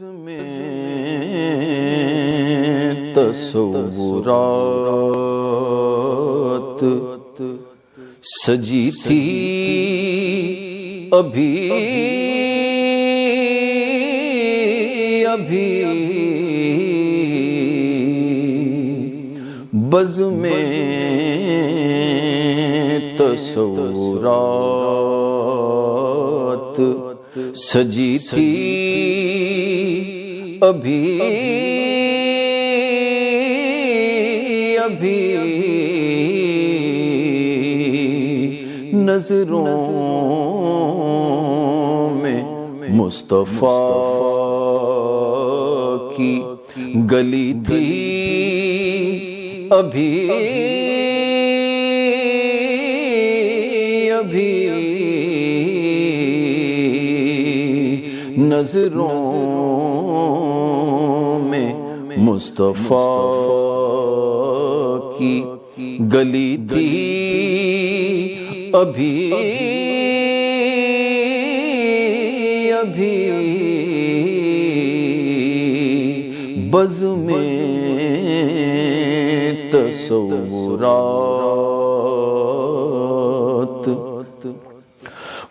میں تصورات سجی تھی ابھی بز میں تصورات سجی تھی ابھی نظروں میں مصطفیٰ کی گلی تھی ابھی نظروں میں مصطفیٰ کی گلی تھی ابھی بز میں تصورات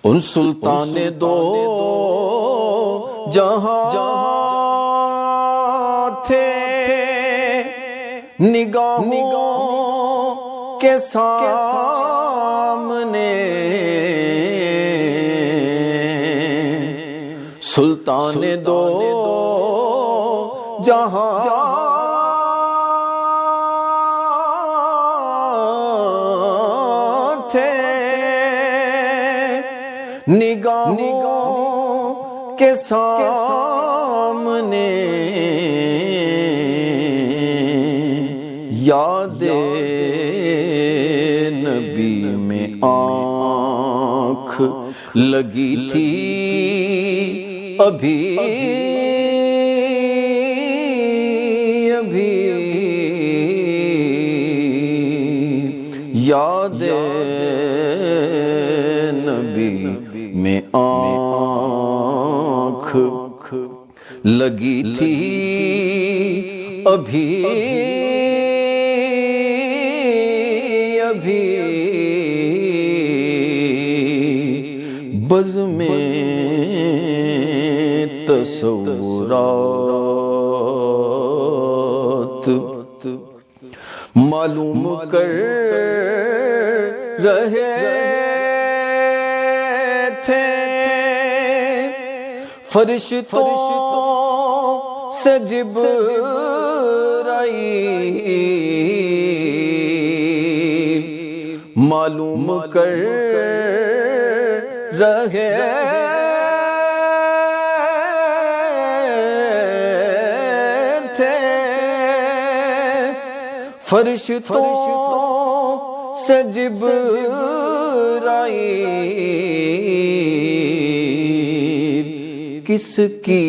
ان سلطان دو جہاں تھے نگاہوں کے سامنے سلطان دو جہاں تھے نگاہوں کے سامنے یاد نبی میں آنکھ لگی تھی ابھی یاد نبی میں آنکھ لگی تھی ابھی بز میں تصورات معلوم کر رہے تھے فرشتوں سے جبرائیل معلوم کر رہے تھے فرشتوں سے جبرائیل کس کی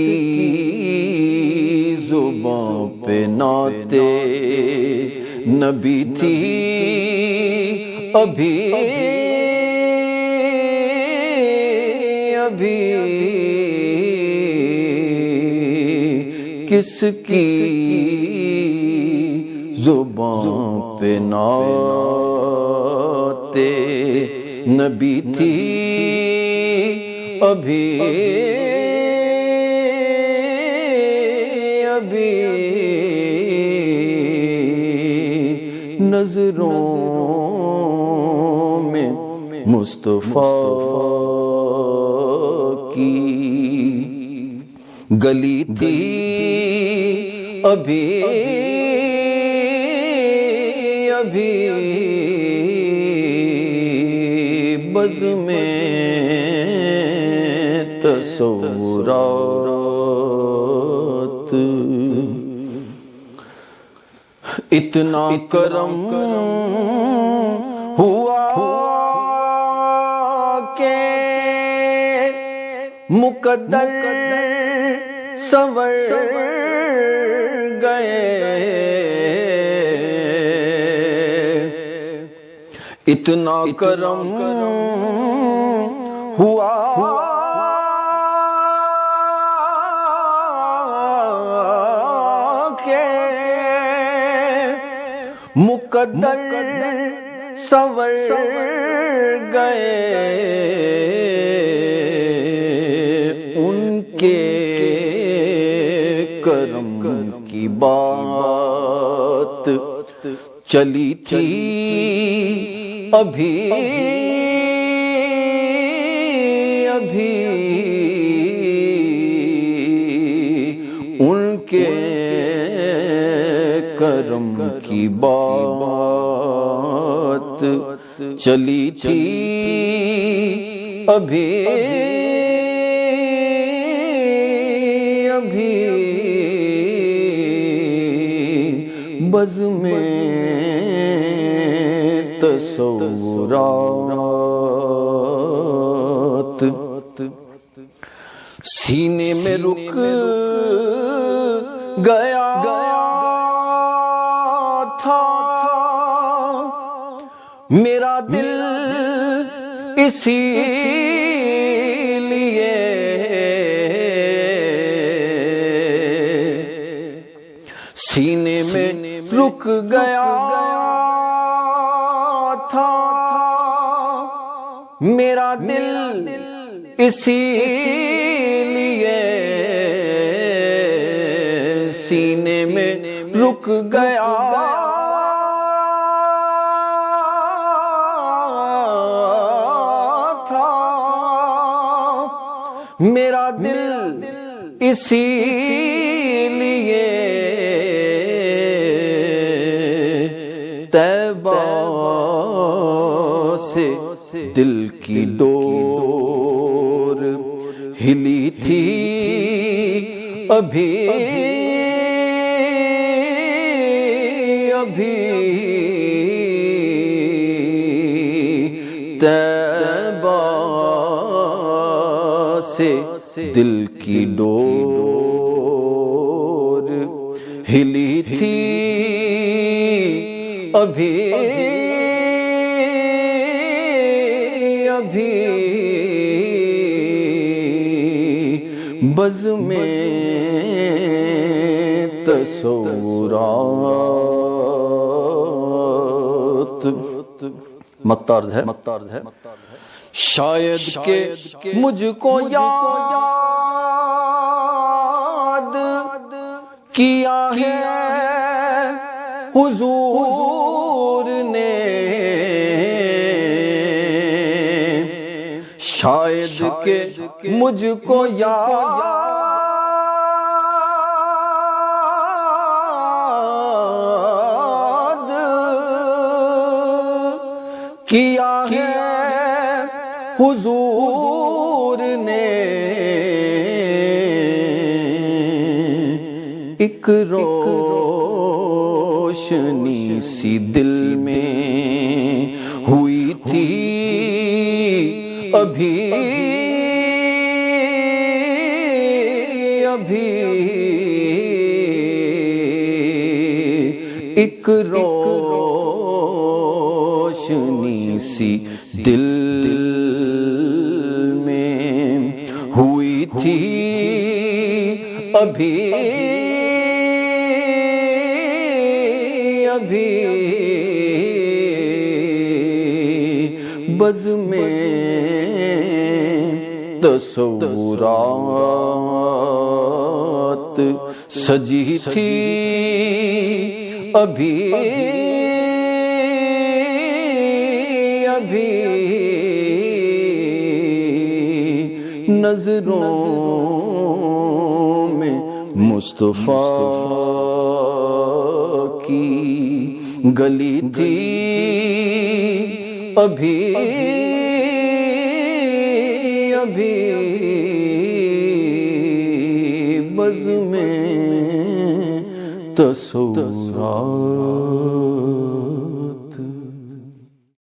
زبان پہ نعت نبی تھی ابھی کس کی زبان پہ نعت نبی تھی ابھی نظروں میں مصطفیٰ کی گلی تھی ابھی بز میں تصورات اتنا کرم ہوا کہ مقدر سنور گئے اتنا کرم ہوا مقدر سور گئے ان کے کرم کی بات چلی تھی ابھی ان کے کرم کی بات چلی تھی ابھی بز میں تصورات سینے میں رک گیا تھا میرا دل اسی لیے سینے میں رک گیا تھا میرا دل اسی لیے سینے میں رک گیا تھا میرا دل اسی لیے طیبہ سے دل کی ڈور ہلی تھی ابھی طیبہ سے دل کی ڈور ہلی تھی ابھی بز میں تصورات مقطارز ہے شاید کہ مجھ کو یاد کیا ہے حضور نے شاید کہ مجھ کو یاد کیا ہے حضور نے ایک روشنی سی دل میں ہوئی تھی ابھی ایک روشنی سی دل میں ہوئی تھی ابھی بز میں تصورات سجی تھی ابھی نظروں میں مصطفیٰ کی گلی تھی ابھی بز میں تصورات